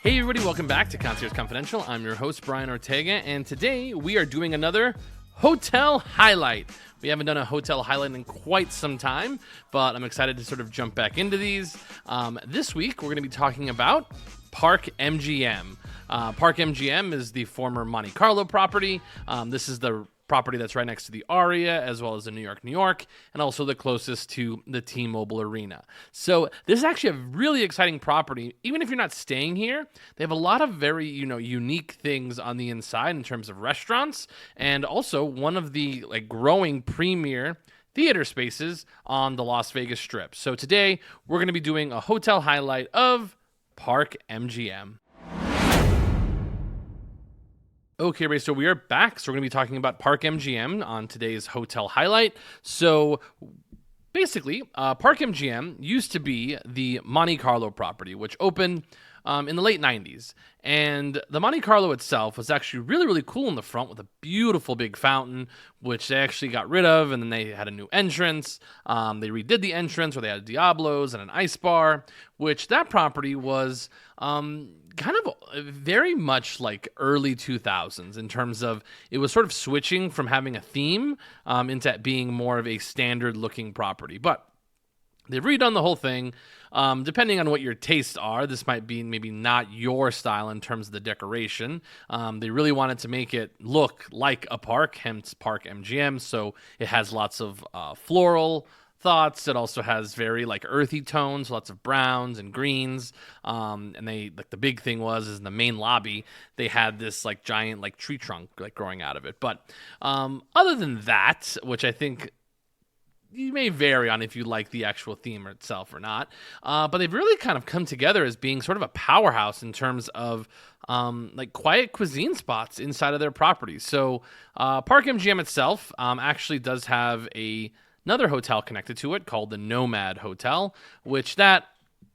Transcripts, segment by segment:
Hey everybody, welcome back to Concierge Confidential. I'm your host, Brian Ortega, and today we are doing another hotel highlight. We haven't done a hotel highlight in quite some time, but I'm excited to sort of jump back into these. This week, we're going to be talking about ParkMGM. ParkMGM is the former Monte Carlo property. This is the property that's right next to the Aria, as well as the New York, and also the closest to the T-Mobile Arena. So this is actually a really exciting property. Even if you're not staying here, they have a lot of very, unique things on the inside in terms of restaurants, and also one of the growing premier theater spaces on the Las Vegas Strip. So today we're going to be doing a hotel highlight of ParkMGM. Okay, Ray, so we are back. So we're going to be talking about ParkMGM on today's hotel highlight. So basically, ParkMGM used to be the Monte Carlo property, which opened in the late 90s. And the Monte Carlo itself was actually really, really cool in the front with a beautiful big fountain, which they actually got rid of, and then they had a new entrance. They redid the entrance where they had Diablos and an ice bar, which that property was kind of very much like early 2000s in terms of it was sort of switching from having a theme into being more of a standard looking property. But they've redone the whole thing. Depending on what your tastes are, this might be maybe not your style in terms of the decoration. They really wanted to make it look like a park, hence ParkMGM. So it has lots of floral thoughts. It also has very earthy tones, lots of browns and greens. And they the big thing is in the main lobby, they had this giant tree trunk growing out of it. But other than that, which I think you may vary on if you like the actual theme itself or not. But they've really kind of come together as being sort of a powerhouse in terms of quiet cuisine spots inside of their properties. So ParkMGM itself actually does have another hotel connected to it called the Nomad Hotel, which that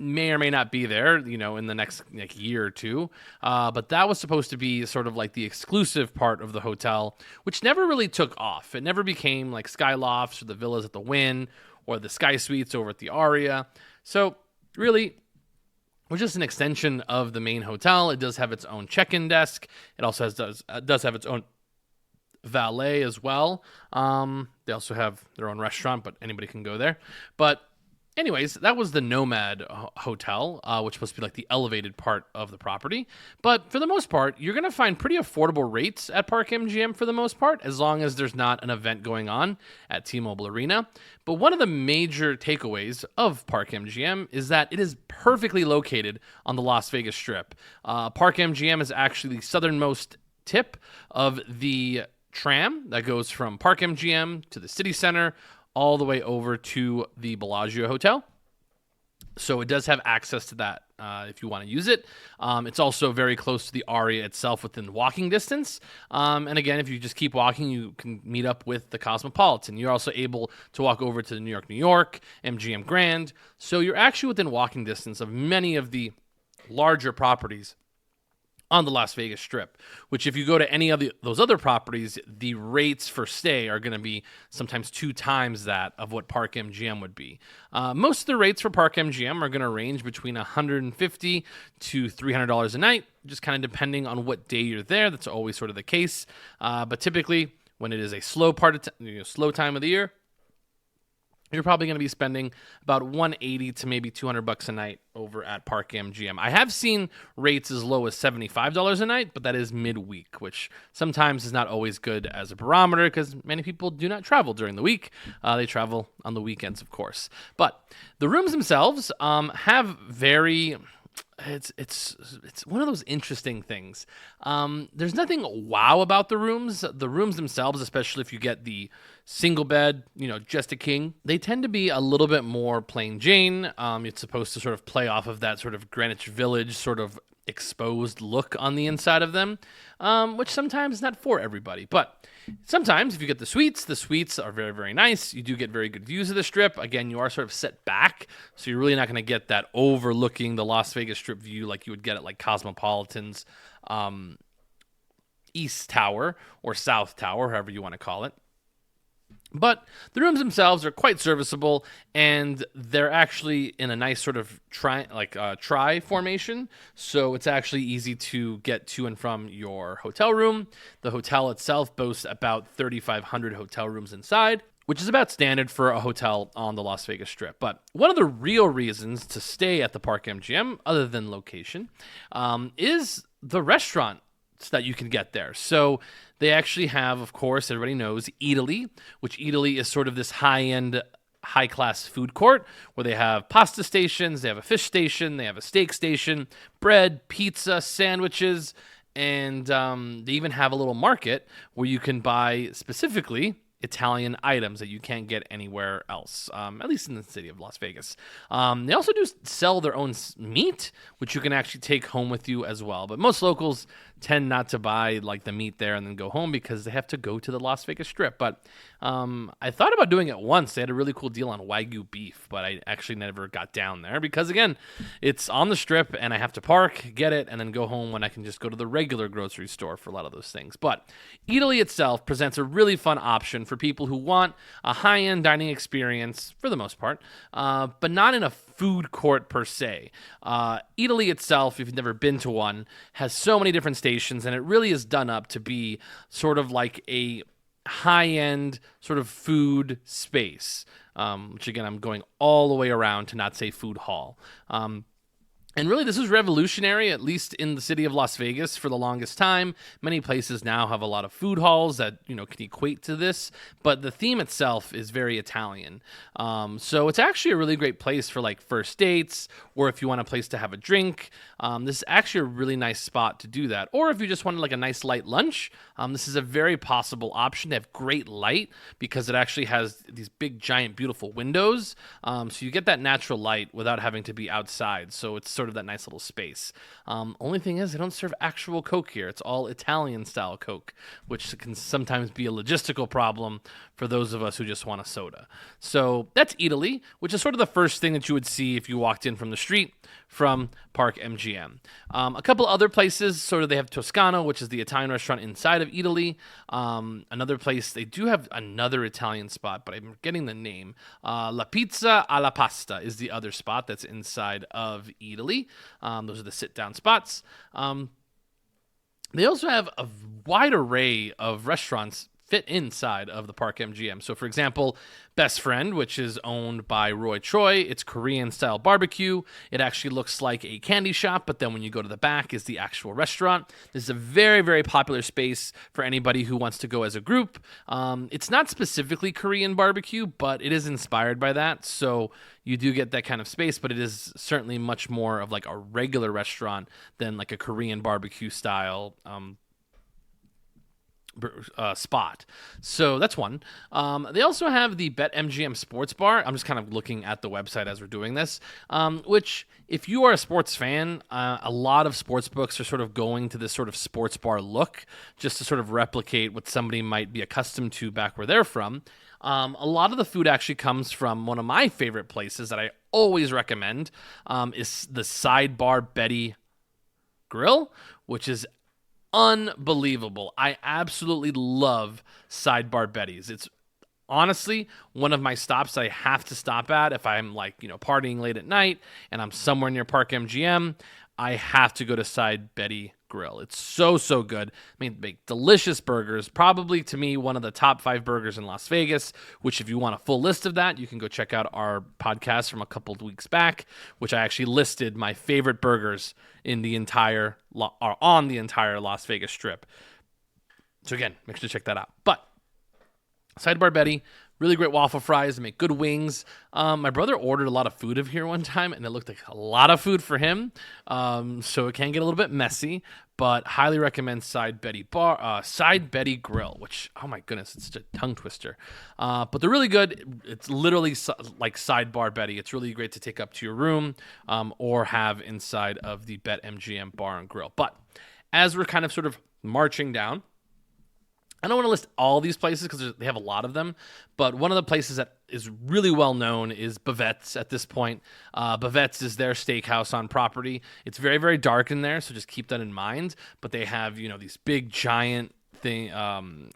may or may not be there, in the next year or two. But that was supposed to be sort of the exclusive part of the hotel, which never really took off. It never became like Sky Lofts or the Villas at the Wynn or the Sky Suites over at the Aria. So really, it was just an extension of the main hotel. It does have its own check-in desk. It also does have its own valet as well. They also have their own restaurant, but anybody can go there. But anyways, that was the Nomad Hotel, which was supposed to be the elevated part of the property. But for the most part, you're going to find pretty affordable rates at ParkMGM for the most part, as long as there's not an event going on at T-Mobile Arena. But one of the major takeaways of ParkMGM is that it is perfectly located on the Las Vegas Strip. ParkMGM is actually the southernmost tip of the tram that goes from ParkMGM to the city center, all the way over to the Bellagio Hotel. So it does have access to that if you want to use it. It's also very close to the Aria itself within walking distance. And again, if you just keep walking, you can meet up with the Cosmopolitan. You're also able to walk over to the New York, MGM Grand. So you're actually within walking distance of many of the larger properties on the Las Vegas Strip, which if you go to any of those other properties, the rates for stay are going to be sometimes 2 times that of what ParkMGM would be. Most of the rates for ParkMGM are going to range between $150 to $300 a night, just kind of depending on what day you're there. That's always sort of the case. But typically, when it is a slow slow time of the year, you're probably going to be spending about $180 to maybe $200 a night over at ParkMGM. I have seen rates as low as $75 a night, but that is midweek, which sometimes is not always good as a barometer because many people do not travel during the week. They travel on the weekends, of course. But the rooms themselves have very... It's one of those interesting things. There's nothing wow about the rooms. The rooms themselves, especially if you get the single bed, just a king, they tend to be a little bit more plain Jane. It's supposed to sort of play off of that sort of Greenwich Village sort of exposed look on the inside of them, which sometimes is not for everybody. But sometimes if you get the suites are very, very nice. You do get very good views of the Strip. Again, you are sort of set back, so you're really not going to get that overlooking the Las Vegas Strip view like you would get at Cosmopolitan's East Tower or South Tower, however you want to call it. But the rooms themselves are quite serviceable, and they're actually in a nice sort of tri formation. So it's actually easy to get to and from your hotel room. The hotel itself boasts about 3,500 hotel rooms inside, which is about standard for a hotel on the Las Vegas Strip. But one of the real reasons to stay at the Park MGM, other than location, is the restaurant that you can get there. So they actually have, of course, everybody knows Eataly, which Eataly is sort of this high-end, high-class food court where they have pasta stations, they have a fish station, they have a steak station, bread, pizza, sandwiches, and they even have a little market where you can buy specifically Italian items that you can't get anywhere else, at least in the city of Las Vegas. They also do sell their own meat, which you can actually take home with you as well. But most locals tend not to buy like the meat there and then go home because they have to go to the Las Vegas Strip. But I thought about doing it once. They had a really cool deal on Wagyu beef, but I actually never got down there because, again, it's on the Strip and I have to park, get it, and then go home when I can just go to the regular grocery store for a lot of those things. But Eataly itself presents a really fun option for people who want a high-end dining experience, for the most part, but not in a food court per se. Eataly itself, if you've never been to one, has so many different stations, and it really is done up to be sort of like a high-end sort of food space, which again, I'm going all the way around to not say food hall. And really, this is revolutionary, at least in the city of Las Vegas for the longest time. Many places now have a lot of food halls that, can equate to this, but the theme itself is very Italian. So it's actually a really great place for like first dates, or if you want a place to have a drink. This is actually a really nice spot to do that. Or if you just wanted like a nice light lunch, this is a very possible option. They have great light because it actually has these big, giant, beautiful windows. So you get that natural light without having to be outside. So it's sort of that nice little space. Only thing is, they don't serve actual Coke here. It's all Italian style Coke, which can sometimes be a logistical problem for those of us who just want a soda. So that's Eataly, which is sort of the first thing that you would see if you walked in from the street from Park MGM. A couple other places, sort of they have Toscano, which is the Italian restaurant inside of Eataly. Another place, they do have another Italian spot, but I'm getting the name. La Pizza alla Pasta is the other spot that's inside of Eataly. Those are the sit-down spots. They also have a wide array of restaurants fit inside of the Park MGM. So, for example, Best Friend, which is owned by Roy Choi, it's Korean-style barbecue. It actually looks like a candy shop, but then when you go to the back is the actual restaurant. This is a very, very popular space for anybody who wants to go as a group. It's not specifically Korean barbecue, but it is inspired by that, so you do get that kind of space, but it is certainly much more of like a regular restaurant than like a Korean barbecue style spot. So that's one. They also have the BetMGM Sports Bar. I'm just kind of looking at the website as we're doing this, which if you are a sports fan, a lot of sports books are sort of going to this sort of sports bar look just to sort of replicate what somebody might be accustomed to back where they're from. A lot of the food actually comes from one of my favorite places that I always recommend, is the Sidebar Betty Grill, which is unbelievable. I absolutely love Sidebar Betty's. It's honestly one of my stops that I have to stop at if I'm like, partying late at night and I'm somewhere near Park MGM. I have to go to Side Betty Grill. It's so, so good. I mean, they make delicious burgers. Probably, to me, one of the top 5 burgers in Las Vegas, which if you want a full list of that, you can go check out our podcast from a couple of weeks back, which I actually listed my favorite burgers in the entire, on the entire Las Vegas Strip. So again, make sure to check that out. But Sidebar Betty, really great waffle fries. They make good wings. My brother ordered a lot of food of here one time, and it looked like a lot of food for him. So it can get a little bit messy, but highly recommend Side Betty Grill, which, oh my goodness, it's such a tongue twister. But they're really good. It's literally like Sidebar Betty. It's really great to take up to your room or have inside of the BetMGM Bar and Grill. But as we're kind of sort of marching down, I don't want to list all these places because they have a lot of them, but one of the places that is really well known is Bavette's at this point. Bavette's is their steakhouse on property. It's very, very dark in there, so just keep that in mind. But they have, these big, giant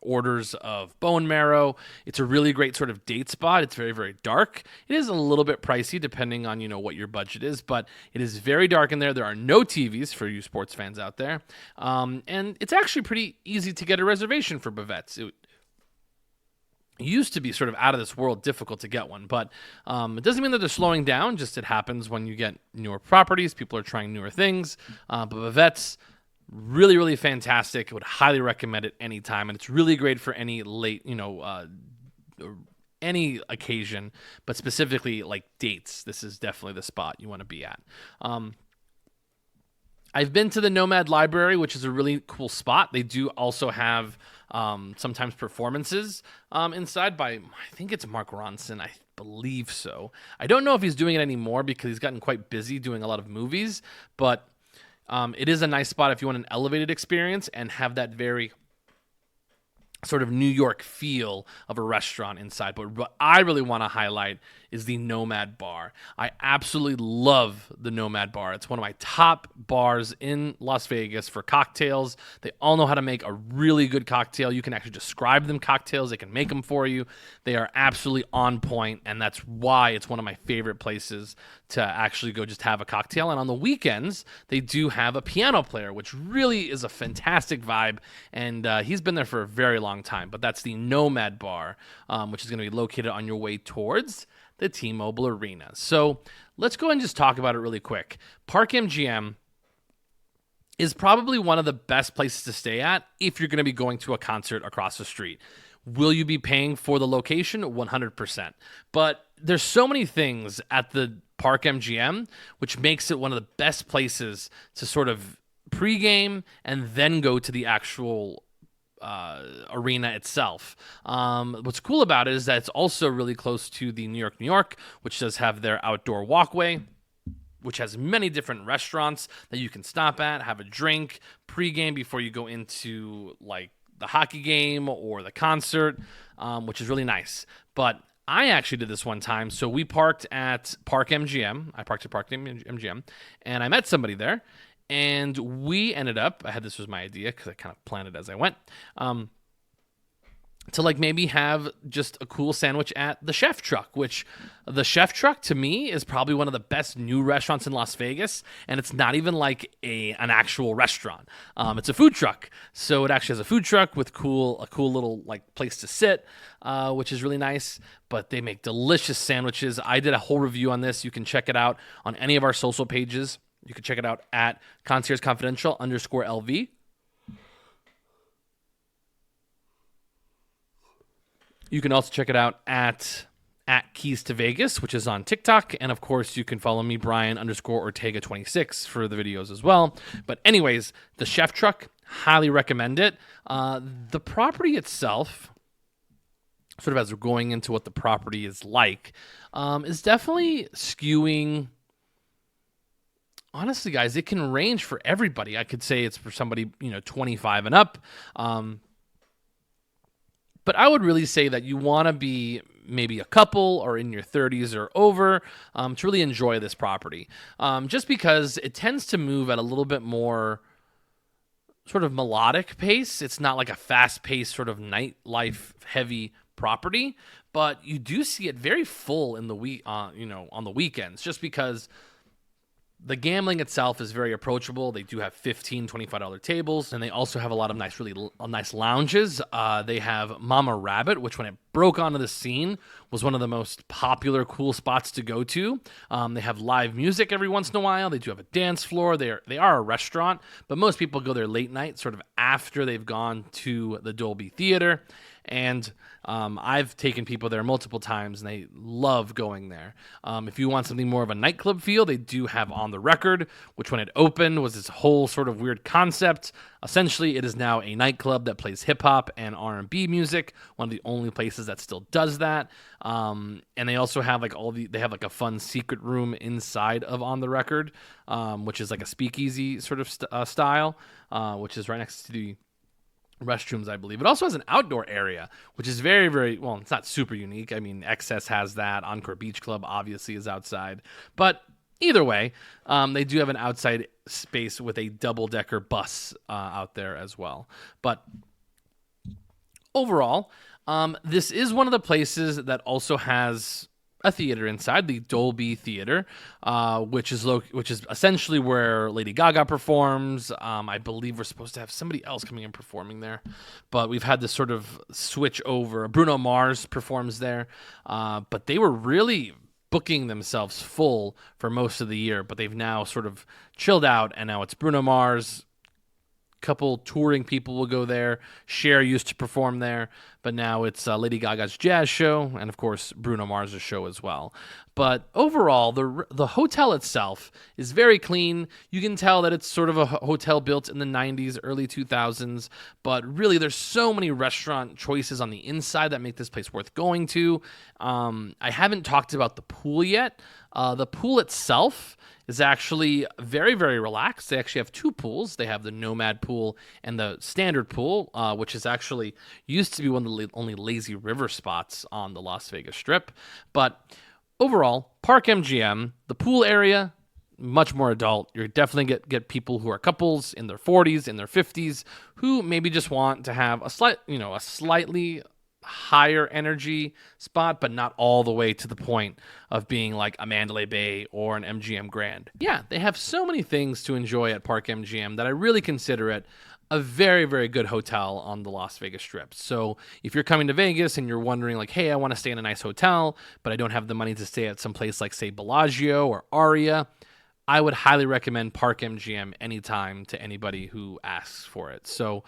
orders of bone marrow. It's a really great sort of date spot. It's very, very dark. It is a little bit pricey depending on, what your budget is, but it is very dark in there. There are no TVs for you sports fans out there. And it's actually pretty easy to get a reservation for Bavette's. It used to be sort of out of this world difficult to get one, but it doesn't mean that they're slowing down. Just it happens when you get newer properties. People are trying newer things. But Bavette's really, really fantastic. I would highly recommend it anytime, and it's really great for any late, any occasion, but specifically like dates. This is definitely the spot you want to be at. I've been to the Nomad Library, which is a really cool spot. They do also have sometimes performances inside by, I think it's Mark Ronson. I believe so. I don't know if he's doing it anymore because he's gotten quite busy doing a lot of movies, but it is a nice spot if you want an elevated experience and have that very sort of New York feel of a restaurant inside. But what I really want to highlight is the Nomad Bar. I absolutely love the Nomad Bar. It's one of my top bars in Las Vegas for cocktails. They all know how to make a really good cocktail. You can actually describe them cocktails. They can make them for you. They are absolutely on point, and that's why it's one of my favorite places to actually go just have a cocktail. And on the weekends, they do have a piano player, which really is a fantastic vibe, and he's been there for a very long time. But that's the Nomad Bar, which is going to be located on your way towards the T-Mobile Arena. So let's go ahead and just talk about it really quick. ParkMGM is probably one of the best places to stay at if you're going to be going to a concert across the street. Will you be paying for the location? 100%. But there's so many things at the ParkMGM, which makes it one of the best places to sort of pregame and then go to the actual arena itself. What's cool about it is that it's also really close to the New York, which does have their outdoor walkway, which has many different restaurants that you can stop at, have a drink pregame before you go into like the hockey game or the concert, which is really nice. But I actually did this one time. So we parked at ParkMGM. I parked at ParkMGM, and I met somebody there. And we ended up, this was my idea because I kind of planned it as I went, to like maybe have just a cool sandwich at the Chef Truck, which the Chef Truck to me is probably one of the best new restaurants in Las Vegas. And it's not even like an actual restaurant. It's a food truck. So it actually has a food truck with a cool little like place to sit, which is really nice. But they make delicious sandwiches. I did a whole review on this. You can check it out on any of our social pages. You can check it out at conciergeconfidential_LV. You can also check it out at Keys to Vegas, which is on TikTok. And of course, you can follow me, Brian_Ortega26 for the videos as well. But anyways, the Chef Truck, highly recommend it. The property itself, sort of as we're going into what the property is like, is definitely skewing. Honestly, guys, it can range for everybody. I could say it's for somebody, 25 and up. But I would really say that you want to be maybe a couple or in your 30s or over to really enjoy this property. Just because it tends to move at a little bit more sort of melodic pace. It's not like a fast-paced sort of nightlife heavy property, but you do see it very full in the week, on the weekends, just because the gambling itself is very approachable. They do have $15, $25 tables, and they also have a lot of nice lounges. They have Mama Rabbit, which when it broke onto the scene was one of the most popular, cool spots to go to. They have live music every once in a while. They do have a dance floor. They are a restaurant, but most people go there late night, sort of after they've gone to the Dolby Theater. And I've taken people there multiple times, and they love going there. If you want something more of a nightclub feel, they do have On the Record, which when it opened was this whole sort of weird concept. Essentially, it is now a nightclub that plays hip-hop and R&B music, one of the only places that still does that. And they also have they have like a fun secret room inside of On the Record, which is like a speakeasy sort of style, which is right next to the restrooms, I believe. It also has an outdoor area, which is very, very, well, it's not super unique. I mean, Excess has that. Encore Beach Club obviously is outside. But either way, they do have an outside space with a double-decker bus out there as well. But overall, this is one of the places that also has a theater inside, the Dolby Theater, which is essentially where Lady Gaga performs. I believe we're supposed to have somebody else coming and performing there, but we've had this sort of switch over. Bruno Mars performs there, but they were really booking themselves full for most of the year, but they've now sort of chilled out, and now it's Bruno Mars. Couple touring people will go there. Cher used to perform there, but now it's Lady Gaga's jazz show, and of course Bruno Mars' show as well. But overall, the hotel itself is very clean. You can tell that it's sort of a hotel built in the 90s, early 2000s, but really there's so many restaurant choices on the inside that make this place worth going to. I haven't talked about the pool yet. The pool itself is actually very, very relaxed. They actually have two pools. They have the Nomad pool and the standard pool, which is actually used to be one of the only lazy river spots on the Las Vegas Strip. But overall, ParkMGM, the pool area, much more adult. You're definitely get people who are couples in their 40s, in their 50s, who maybe just want to have a slightly higher energy spot, but not all the way to the point of being like a Mandalay Bay or an MGM Grand. Yeah, they have so many things to enjoy at ParkMGM that I really consider it a very, very good hotel on the Las Vegas Strip. So if you're coming to Vegas and you're wondering like, hey, I want to stay in a nice hotel, but I don't have the money to stay at some place like, say, Bellagio or Aria, I would highly recommend ParkMGM anytime to anybody who asks for it. So,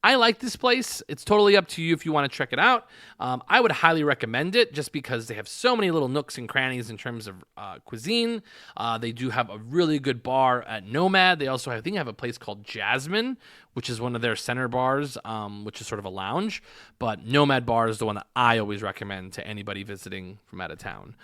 I like this place. It's totally up to you if you want to check it out. I would highly recommend it just because they have so many little nooks and crannies in terms of cuisine. They do have a really good bar at Nomad. They also, I think, have a place called Jasmine, which is one of their center bars, which is sort of a lounge. But Nomad Bar is the one that I always recommend to anybody visiting from out of town.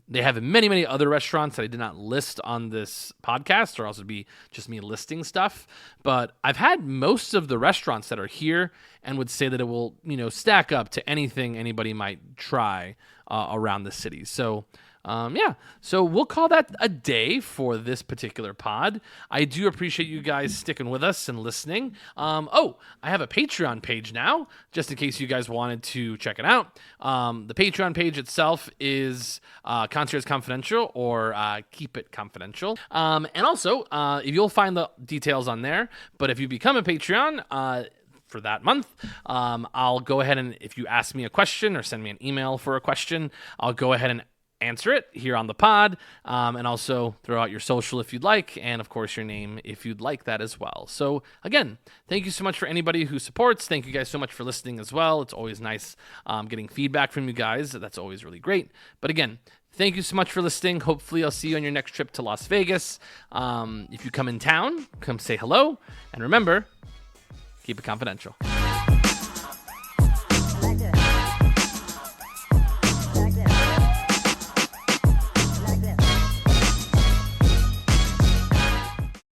They have many, many other restaurants that I did not list on this podcast, or else it'd be just me listing stuff. But I've had most of the restaurants that are here and would say that it will, stack up to anything anybody might try around the city. So, so we'll call that a day for this particular pod. I do appreciate you guys sticking with us and listening. I have a Patreon page now, just in case you guys wanted to check it out. The Patreon page itself is Concierge Confidential or Keep It Confidential. And also, if you'll find the details on there, but if you become a Patreon, for that month, I'll go ahead and if you ask me a question or send me an email for a question, I'll go ahead and answer it here on the pod, and also throw out your social if you'd like, and of course your name if you'd like that as well. So again, thank you so much for anybody who supports. Thank you guys so much for listening as well. It's always nice getting feedback from you guys. That's always really great. But again, thank you so much for listening. Hopefully I'll see you on your next trip to Las Vegas. If you come in town, come say hello, and remember, keep it confidential.